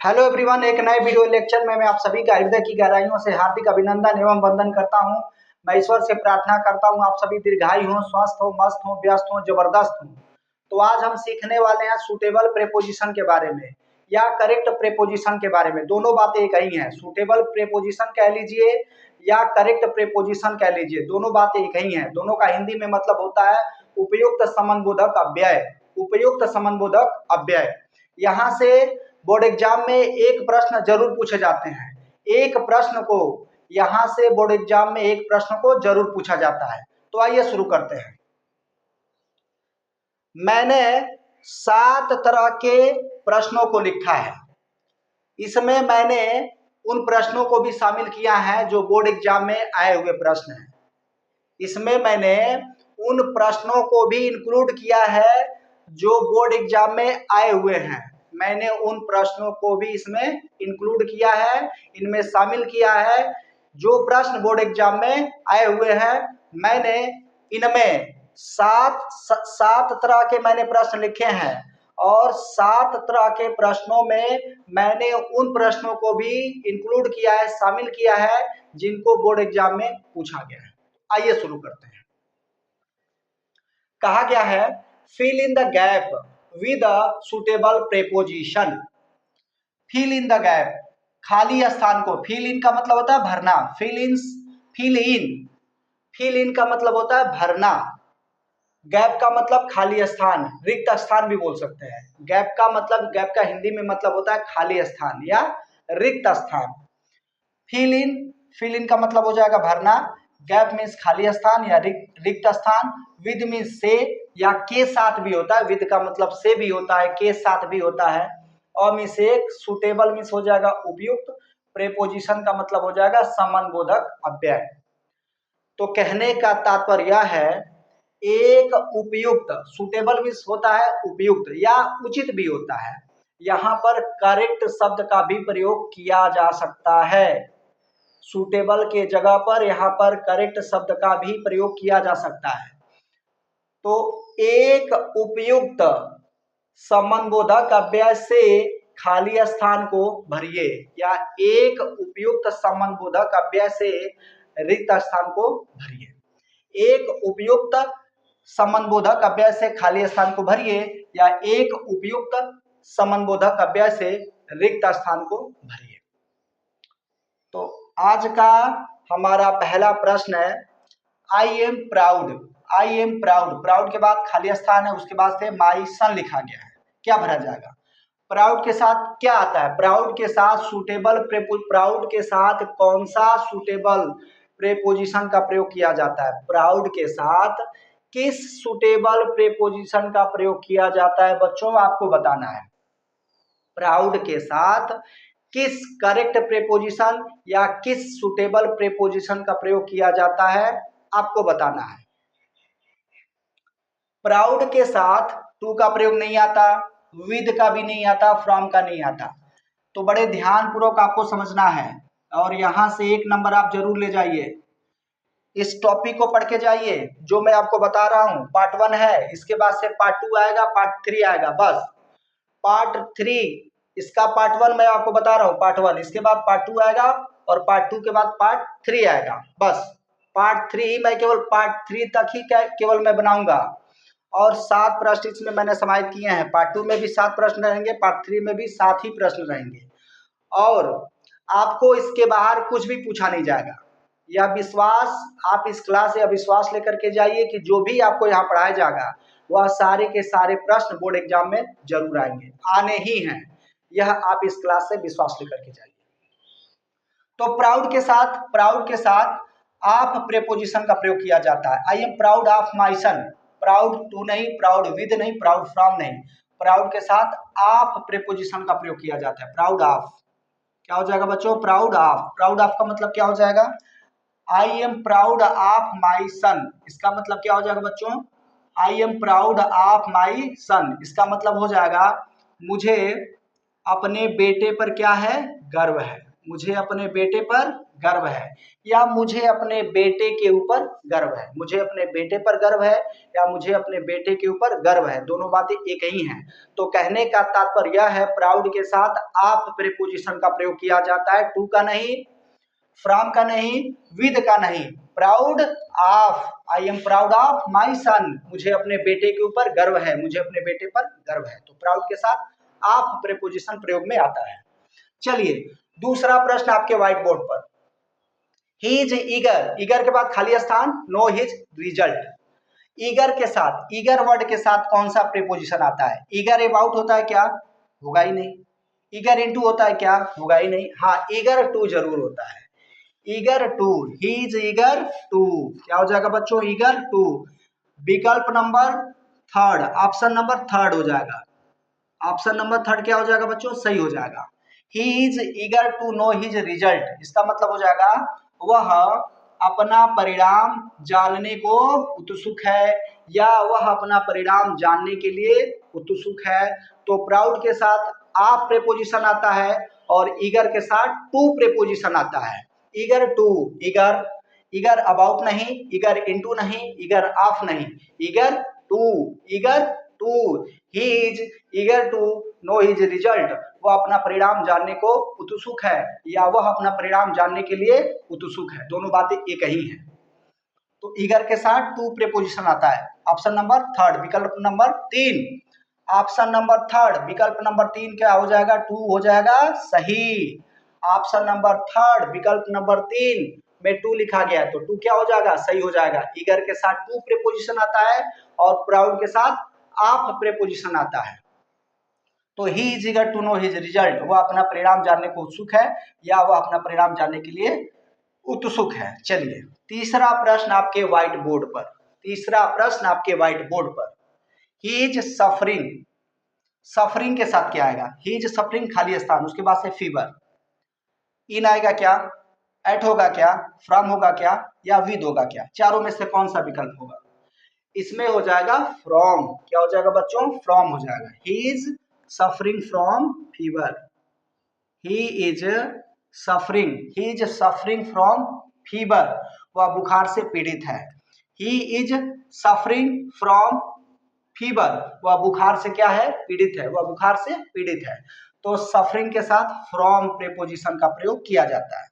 Hello everyone, एक नए video lecture में मैं आप सभी का हृदय की गहराइयों से हार्दिक अभिनंदन एवं वंदन करता हूं। मैं ईश्वर से प्रार्थना करता हूं आप सभी दीर्घायु हो, स्वस्थ हो, मस्त हो, व्यस्त हो, जबरदस्त हो। तो आज हम सीखने वाले हैं सूटेबल प्रेपोजिशन के बारे में या करेक्ट प्रेपोजिशन के बारे में। दोनों बातें एक ही हैं, सूटेबल प्रेपोजिशन कह लीजिए या करेक्ट प्रेपोजिशन कह लीजिए, दोनों बातें एक ही हैं। दोनों का हिंदी में मतलब होता है उपयुक्त समन्वोधक अव्यय। उपयुक्त समन्वोधक अव्यय। यहाँ से बोर्ड एग्जाम में एक प्रश्न जरूर पूछे जाते हैं। एक प्रश्न को यहां से बोर्ड एग्जाम में एक प्रश्न को जरूर पूछा जाता है। तो आइए शुरू करते हैं। मैंने 7 तरह के प्रश्नों को लिखा है। इसमें मैंने उन प्रश्नों को भी शामिल किया है जो बोर्ड एग्जाम में आए हुए प्रश्न हैं। इसमें मैंने उन प्रश्नों को भी इंक्लूड किया है जो बोर्ड एग्जाम में आए हुए हैं। मैंने उन प्रश्नों को भी इसमें इंक्लूड किया है, इनमें शामिल किया है जो प्रश्न बोर्ड एग्जाम में आए हुए हैं। मैंने इनमें सात तरह के मैंने प्रश्न लिखे हैं और 7 तरह के प्रश्नों में मैंने उन प्रश्नों को भी इंक्लूड किया है, शामिल किया है जिनको बोर्ड एग्जाम में पूछा गया है। आइए शुरू करते हैं। कहा गया है fill in the gap with a suitable preposition. Fill in the gap, खाली स्थान को, फिल इन का मतलब होता है भरना। फिल इन का मतलब होता है भरना। गैप का मतलब खाली स्थान, रिक्त स्थान भी बोल सकते हैं। गैप का मतलब, गैप का हिंदी में मतलब होता है खाली स्थान या रिक्त स्थान। फिल इन का मतलब हो जाएगा भरना। गैप मीन्स खाली स्थान या रिक्त स्थान। विद मीन्स से या के साथ भी होता है। विद का मतलब से भी होता है, के साथ भी होता है। और मीन्स एक, सुटेबल मीन्स हो जाएगा उपयुक्त। प्रेपोजिशन का मतलब हो जाएगा समन्वोधक अव्यय। तो कहने का तात्पर्य यह है, एक उपयुक्त, सुटेबल मीन्स होता है उपयुक्त या उचित भी होता है। यहाँ पर करेक्ट शब्द का भी प्रयोग किया जा सकता है। सूटेबल के जगह पर यहाँ पर करेक्ट शब्द का भी प्रयोग किया जा सकता है। तो एक उपयुक्त समन्वोधक अव्यय से खाली स्थान को भरिए या एक उपयुक्त समन्वोधक अव्यय से रिक्त स्थान को भरिए। एक उपयुक्त समन्वोधक अव्यय से खाली स्थान को भरिए या एक उपयुक्त समन्वोधक अव्यय से रिक्त स्थान को भरिए। तो आज का हमारा पहला प्रश्न है I am proud. I am proud, proud के बाद खाली स्थान है, उसके बाद से माई सन लिखा गया है। क्या भरा जाएगा? प्राउड के साथ क्या आता है? प्राउड के साथ सूटेबल प्राउड के साथ कौन सा सूटेबल प्रेपोजिशन का प्रयोग किया जाता है? प्राउड के साथ किस सूटेबल प्रेपोजिशन का प्रयोग किया जाता है बच्चों, आपको बताना है। प्राउड के साथ किस करेक्ट प्रेपोजिशन या किस सुटेबल प्रेपोजिशन का प्रयोग किया जाता है, आपको बताना है। प्राउड के साथ टू का प्रयोग नहीं आता, विद का भी नहीं आता, फ्रॉम का नहीं आता। तो बड़े ध्यान पूर्वक आपको समझना है और यहां से 1 नंबर आप जरूर ले जाइए। इस टॉपिक को पढ़ के जाइए जो मैं आपको बता रहा हूं। पार्ट 1 है, इसके बाद से पार्ट 2 आएगा, पार्ट 3 आएगा। बस पार्ट 3, इसका पार्ट 1 मैं आपको बता रहा हूँ, पार्ट 1, इसके बाद पार्ट 2 आएगा और पार्ट 2 के बाद पार्ट 3 आएगा। बस पार्ट 3 मैं केवल पार्ट 3 तक ही केवल मैं बनाऊंगा और 7 प्रश्न इसमें मैंने समाहित किए हैं। पार्ट 2 में भी 7 प्रश्न रहेंगे, पार्ट 3 में भी 7 ही प्रश्न रहेंगे और आपको इसके बाहर कुछ भी पूछा नहीं जाएगा। यह विश्वास, आप इस क्लास से विश्वास लेकर के जाइए कि जो भी आपको यहाँ पढ़ाया जाएगा वह सारे के सारे प्रश्न बोर्ड एग्जाम में जरूर आएंगे, आने ही हैं। यह आप इस क्लास से विश्वास लेकर के जाइए। तो प्राउड के साथ आप प्रेपोजिशन का प्रयोग किया जाता है। I am proud of my son. Proud to नहीं, प्राउड विद नहीं, प्राउड फ्रॉम नहीं, प्राउड के साथ आप प्रेपोजिशन का प्रयोग किया जाता है। प्राउड ऑफ क्या हो जाएगा बच्चों? Proud of. प्राउड ऑफ का मतलब क्या हो जाएगा? I am proud of my son, इसका मतलब क्या हो जाएगा बच्चों? I am proud of my son, इसका मतलब हो जाएगा मुझे अपने बेटे पर क्या है? गर्व है। मुझे अपने बेटे पर गर्व है, या मुझे अपने बेटे के ऊपर गर्व है। मुझे अपने बेटे पर गर्व है या मुझे अपने बेटे के ऊपर गर्व है, दोनों बातें एक ही हैं। तो कहने का तात्पर्य यह है, प्राउड के साथ आप प्रीपोजिशन का प्रयोग किया जाता है, टू का नहीं, फ्रॉम का नहीं, विद का नहीं। Proud of, I am proud of my son, मुझे अपने बेटे के ऊपर गर्व है, मुझे अपने बेटे पर गर्व है। तो प्राउड के साथ आप प्रीपोजिशन प्रयोग में आता है। चलिए दूसरा प्रश्न आपके व्हाइट बोर्ड पर, ही इज ईगर, ईगर के बाद खाली स्थान, नो हिज रिजल्ट। ईगर के साथ, ईगर वर्ड के साथ कौन सा प्रीपोजिशन आता है? ईगर अबाउट होता है क्या? होगा ही नहीं। ईगर इनटू होता है क्या? होगा ही नहीं। हाँ, ईगर टू जरूर होता है, eager to, he is eager to. क्या हो जाएगा बच्चों? Eager to. विकल्प number third, option number third हो जाएगा। ऑप्शन नंबर थर्ड क्या हो जाएगा बच्चों? सही हो जाएगा। He is eager to know his result, इसका मतलब हो जाएगा वह अपना परिणाम जानने को उत्सुक है, या वह अपना परिणाम जानने के लिए उत्सुक है। तो प्राउड के साथ आप प्रेपोजिशन आता है और ईगर के साथ टू प्रेपोजिशन आता है। Eager to, eager, eager about नहीं, ईगर इनटू नहीं, ईगर ऑफ नहीं, eager to, eager to. He is eager to know his result, वह अपना परिणाम जानने को उत्सुक है, या वह अपना परिणाम जानने के लिए उत्सुक है, दोनों बातें एक ही हैं। तो ईगर के साथ टू प्रीपोजिशन आता है। ऑप्शन नंबर थर्ड, विकल्प नंबर तीन, ऑप्शन नंबर थर्ड, विकल्प नंबर तीन क्या हो जाएगा? टू हो जाएगा सही। ऑप्शन नंबर थर्ड, विकल्प नंबर तीन में टू लिखा गया है, तो टू क्या हो जाएगा? सही हो जाएगा। ईगर के साथ टू प्रीपोजिशन आता है और प्राउड के साथ आप प्रीपोजिशन आता है। तो he is eager to know his result, वह अपना परिणाम जानने को उत्सुक है, या वह अपना परिणाम जानने के लिए उत्सुक है। चलिए तीसरा प्रश्न आपके व्हाइट बोर्ड पर, तीसरा प्रश्न आपके व्हाइट बोर्ड पर, ही इज सफरिंग, सफरिंग के साथ क्या आएगा? ही इज सफरिंग खाली स्थान, उसके बाद से फीवर, इन आएगा क्या? एट होगा क्या? फ्रॉम होगा क्या? या विद होगा क्या? चारों में से कौन सा विकल्प होगा? इसमें हो जाएगा फ्रॉम। क्या हो जाएगा बच्चों? फ्रॉम हो जाएगा। He is suffering from fever, he is suffering, he is suffering from fever, वह बुखार से पीड़ित है। He is suffering from fever, वह बुखार से क्या है? पीड़ित है, वह बुखार से पीड़ित है। तो सफरिंग के साथ फ्रॉम प्रीपोजिशन का प्रयोग किया जाता है।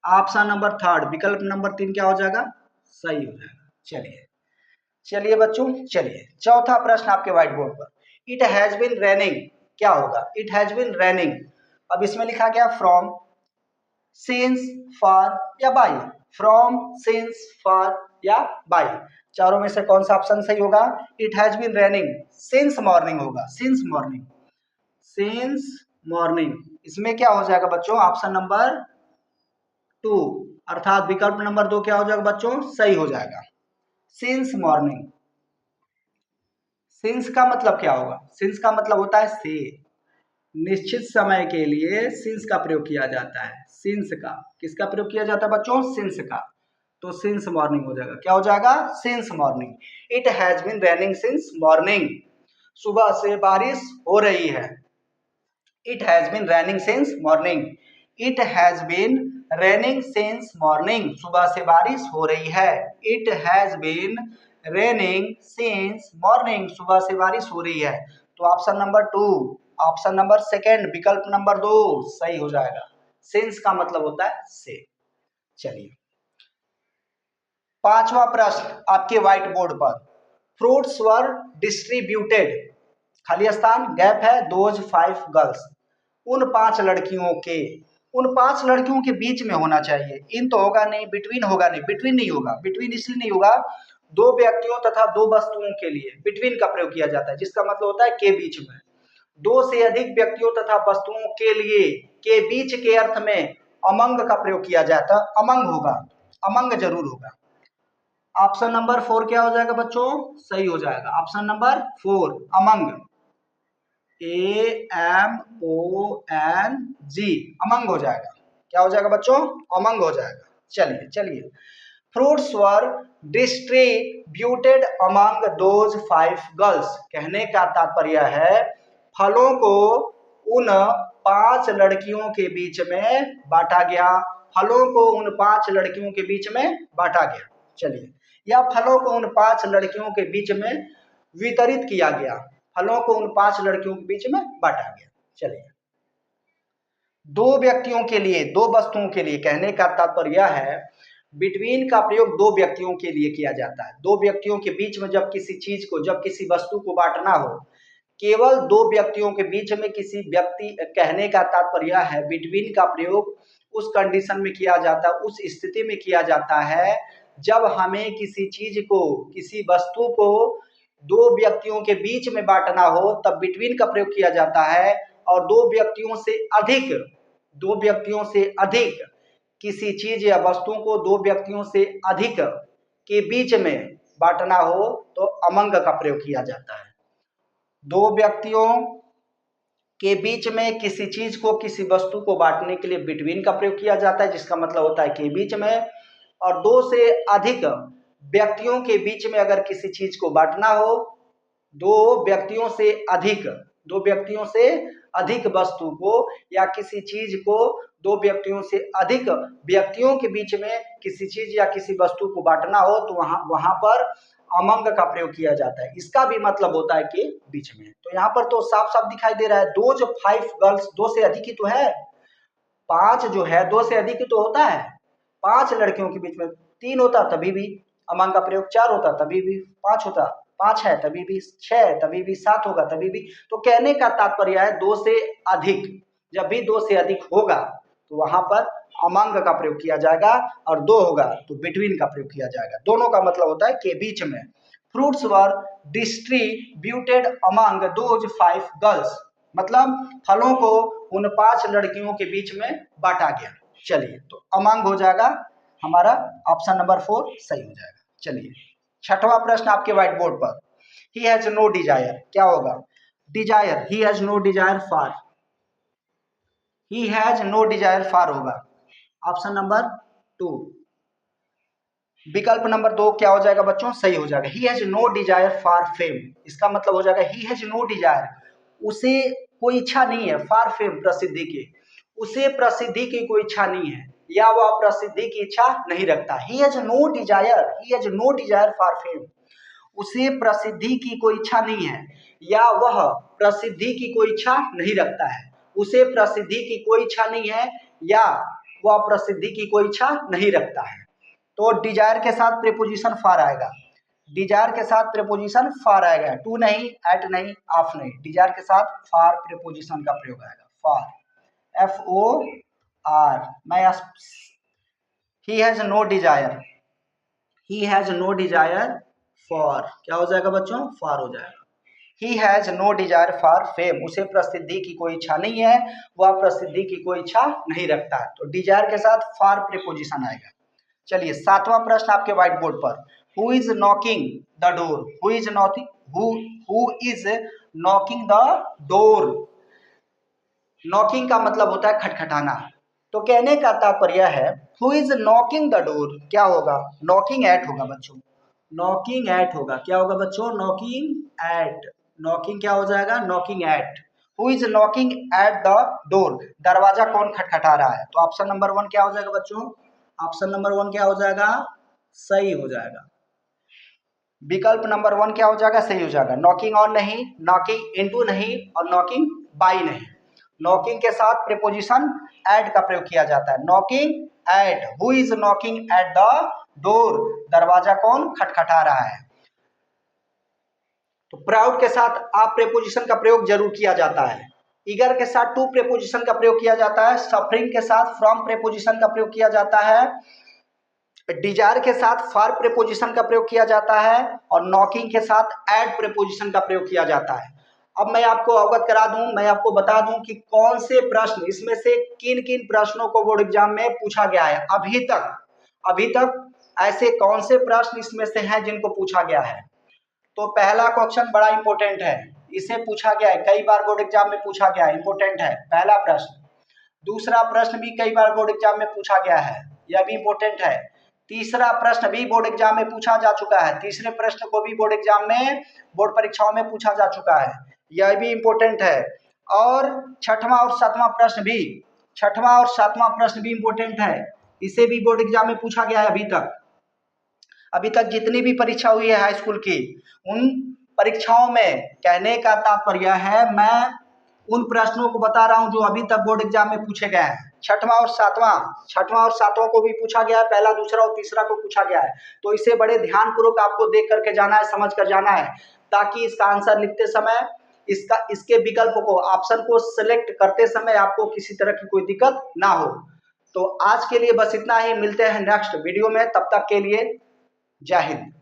ऑप्शन नंबर थर्ड, विकल्प नंबर तीन क्या हो जाएगा? सही हो जाएगा। चलिए चलिए बच्चों, चलिए चौथा प्रश्न आपके व्हाइट बोर्ड पर, इट हैज बीन रेनिंग, क्या होगा? इट हैज बीन रेनिंग, अब इसमें लिखा गया फ्रॉम, सिंस, फॉर या बाय। फ्रॉम, सिंस, फॉर या बाय, चारों में से कौन सा ऑप्शन सही होगा? It has been raining since morning होगा, सिंस मॉर्निंग, सिंस मॉर्निंग। इसमें क्या हो जाएगा बच्चों? ऑप्शन नंबर टू, अर्थात विकल्प नंबर दो क्या हो जाएगा बच्चों? सही हो जाएगा। सिंस मॉर्निंग, सिंस का मतलब क्या होगा? सिंस का मतलब होता है से, निश्चित समय के लिए सिंस का प्रयोग किया जाता है। सिंस का, किसका प्रयोग किया जाता है बच्चों? सिंस का। तो सिंस मॉर्निंग हो जाएगा। क्या हो जाएगा? Since morning. It has been raining since morning, सुबह से बारिश हो रही है। It has been raining since morning, it has been raining since morning, सुबह से बारिश हो रही है। It has been raining since morning, सुबह से बारिश हो रही है। तो option number two, option number second, विकल्प नंबर दो सही हो जाएगा। सिंस का मतलब होता है से। चलिए पांचवा प्रश्न आपके व्हाइट बोर्ड पर, फ्रूट्स वर डिस्ट्रीब्यूटेड, खाली स्थान, गैप है, दोज 5 गर्ल्स, उन 5 लड़कियों के, उन 5 लड़कियों के बीच में होना चाहिए। इन तो होगा नहीं, बिटवीन होगा नहीं, बिटवीन नहीं होगा, बिटवीन इसलिए नहीं होगा, दो व्यक्तियों तथा दो वस्तुओं के लिए बिटवीन का प्रयोग किया जाता है, जिसका मतलब होता है के बीच में। दो से अधिक व्यक्तियों तथा वस्तुओं के लिए, के बीच के अर्थ में अमंग का प्रयोग किया जाता है, अमंग होगा, अमंग जरूर होगा। ऑप्शन नंबर 4 क्या हो जाएगा बच्चों? सही हो जाएगा। Option number 4 among, AMONG, among हो जाएगा। क्या हो जाएगा बच्चों? अमंग हो जाएगा। चलिए चलिए, fruits were distributed among those 5 girls, कहने का तात्पर्य है फलों को उन 5 लड़कियों के बीच में बांटा गया। फलों को उन 5 लड़कियों के बीच में बांटा गया। चलिए, या फलों को उन 5 लड़कियों के बीच में वितरित किया गया। फलों को उन 5 लड़कियों के बीच में बांटा गया। चलिए, 2 व्यक्तियों के लिए, 2 वस्तुओं के लिए, कहने का तात्पर्य यह है बिटवीन का प्रयोग 2 व्यक्तियों के लिए किया जाता है। 2 व्यक्तियों के बीच में जब किसी चीज को, जब किसी वस्तु को बांटना हो, केवल 2 व्यक्तियों के बीच में किसी व्यक्ति, कहने का तात्पर्य यह है बिटवीन का प्रयोग उस कंडीशन में किया जाता है, उस स्थिति में किया जाता है जब हमें किसी चीज को, किसी वस्तु को 2 व्यक्तियों के बीच में बांटना हो, तब बिटवीन का प्रयोग किया जाता है। और 2 व्यक्तियों से अधिक, 2 व्यक्तियों से अधिक किसी चीज या वस्तु को 2 व्यक्तियों से अधिक के बीच में बांटना हो तो अमंग का प्रयोग किया जाता है। 2 व्यक्तियों के बीच में किसी चीज को, किसी वस्तु को बांटने के लिए बिटवीन का प्रयोग किया जाता है, जिसका मतलब होता है के बीच में। और 2 से अधिक व्यक्तियों के बीच में अगर किसी चीज को बांटना हो, 2 व्यक्तियों से अधिक, 2 व्यक्तियों से अधिक वस्तु को या किसी चीज को 2 व्यक्तियों से अधिक व्यक्तियों के बीच में किसी चीज या किसी वस्तु को बांटना हो तो वहां पर अमंग का प्रयोग किया जाता है। इसका भी मतलब होता है कि बीच में। तो यहाँ पर तो साफ साफ दिखाई दे रहा है, 2 जो 5 गर्ल्स, 2 से अधिक ही तो है। 5 जो है 2 से अधिक ही तो होता है। 5 लड़कियों के बीच में 3 होता तभी भी अमंग का प्रयोग, 4 होता तभी भी, 5 होता, 5 है तभी भी, 6 है तभी भी, 7 होगा तभी भी। तो कहने का तात्पर्य है 2 से अधिक, जब भी 2 से अधिक होगा तो वहां पर अमंग का प्रयोग किया जाएगा, और 2 होगा तो बिटवीन का प्रयोग किया जाएगा। दोनों का मतलब होता है के बीच में। Fruits were distributed among those 5 girls, मतलब फलों को उन 5 लड़कियों के बीच में बांटा गया। चलिए, तो अमंग हो जाएगा हमारा ऑप्शन नंबर 4 सही हो जाएगा। चलिए, 6वां प्रश्न आपके व्हाइट बोर्ड पर, ही हैज नो डिजायर, क्या होगा? Desire, he has no desire for, he has no desire for होगा ऑप्शन नंबर 2। विकल्प नंबर 2 क्या हो जाएगा बच्चों? सही हो जाएगा। He has no desire for fame, इसका मतलब हो जाएगा ही हैज नो डिजायर, उसे कोई इच्छा नहीं है, फॉर फेम, प्रसिद्धि की, उसे प्रसिद्धि की कोई इच्छा नहीं है, या वह प्रसिद्धि की इच्छा नहीं रखता। He has no desire, he has no desire for fame, उसे प्रसिद्धि की कोई इच्छा नहीं है, या वह प्रसिद्धि की कोई इच्छा नहीं रखता है। उसे प्रसिद्धि की कोई इच्छा नहीं है या वह प्रसिद्धि की कोई इच्छा नहीं रखता है। तो डिजायर के साथ प्रीपोजिशन फॉर आएगा, डिजायर के साथ प्रीपोजिशन फॉर आएगा, टू नहीं, एट नहीं, ऑफ नहीं, डिजायर के साथ फॉर प्रीपोजिशन का प्रयोग आएगा, फॉर, FOR। मैं he has no desire, he has no desire for, क्या हो जाएगा बच्चों? फॉर हो जाएगा। He has no desire for fame, उसे प्रसिद्धि की कोई इच्छा नहीं है, वह प्रसिद्धि की कोई इच्छा नहीं रखता है। तो डिजायर के साथ फॉर प्रीपोजिशन आएगा। चलिए, 7वां प्रश्न आपके व्हाइट बोर्ड पर, who is knocking the door, who is knocking, who is knocking the door. Knocking का मतलब होता है खटखटाना। तो कहने का तात्पर्य है who is knocking the door, क्या होगा? नॉकिंग एट होगा बच्चों, नॉकिंग एट होगा, क्या होगा बच्चों? नॉकिंग एट, नॉकिंग क्या हो जाएगा? Knocking at. Who is knocking at the door, दरवाजा कौन खटखटा रहा है? तो ऑप्शन नंबर 1 क्या हो जाएगा बच्चों? ऑप्शन नंबर 1 क्या हो जाएगा? सही हो जाएगा। विकल्प नंबर 1 क्या हो जाएगा? सही हो जाएगा। नॉकिंग ऑन नहीं, नॉकिंग इनटू नहीं, और नॉकिंग बाय नहीं। नॉकिंग के साथ प्रीपोजिशन एट का प्रयोग किया जाता है। Knocking at, who is knocking at the door, दरवाजा कौन खटखटा रहा है। तो प्राउड के साथ आप प्रीपोजिशन का प्रयोग जरूर किया जाता है। ईगर के साथ टू प्रीपोजिशन का प्रयोग किया जाता है। सफरिंग के साथ फ्रॉम प्रीपोजिशन का प्रयोग किया जाता है। डिजायर के साथ फॉर प्रीपोजिशन का प्रयोग किया जाता है, और नॉकिंग के साथ एट प्रीपोजिशन का प्रयोग किया जाता है। अब मैं आपको अवगत करा दूं, मैं आपको बता दूं कि कौन से प्रश्न इसमें से किन किन प्रश्नों को बोर्ड एग्जाम में पूछा गया है अभी तक ऐसे कौन से प्रश्न इसमें से हैं जिनको पूछा गया है। तो पहला क्वेश्चन बड़ा इंपॉर्टेंट है, इसे पूछा गया है, कई बार बोर्ड एग्जाम में पूछा गया है, इंपॉर्टेंट है पहला प्रश्न। दूसरा प्रश्न भी कई बार बोर्ड एग्जाम में पूछा गया है, यह भी इंपॉर्टेंट है। तीसरा प्रश्न भी बोर्ड एग्जाम में पूछा जा चुका है, तीसरे प्रश्न को भी बोर्ड एग्जाम में, बोर्ड परीक्षाओं में पूछा जा चुका है, यह भी इंपॉर्टेंट है। और छठवां और सातवां प्रश्न भी, छठवां और सातवां प्रश्न भी इंपॉर्टेंट है, इसे भी बोर्ड एग्जाम में पूछा गया है। अभी तक जितनी भी परीक्षा हुई है हाई स्कूल की, उन परीक्षाओं में, कहने का तात्पर्य है मैं उन प्रश्नों को बता रहा हूं जो अभी तक बोर्ड एग्जाम में पूछे गए हैं। छठवां और सातवां को भी पूछा गया है, पहला, दूसरा और तीसरा को पूछा गया है। तो इसे बड़े ध्यान पूर्वक आपको देख करके जाना है, समझ कर जाना है, ताकि इसका आंसर लिखते समय इसके विकल्प को, ऑप्शन को सिलेक्ट करते समय आपको किसी तरह की कोई दिक्कत ना हो। तो आज के लिए बस इतना ही, मिलते हैं नेक्स्ट वीडियो में, तब तक के लिए जय हिंद।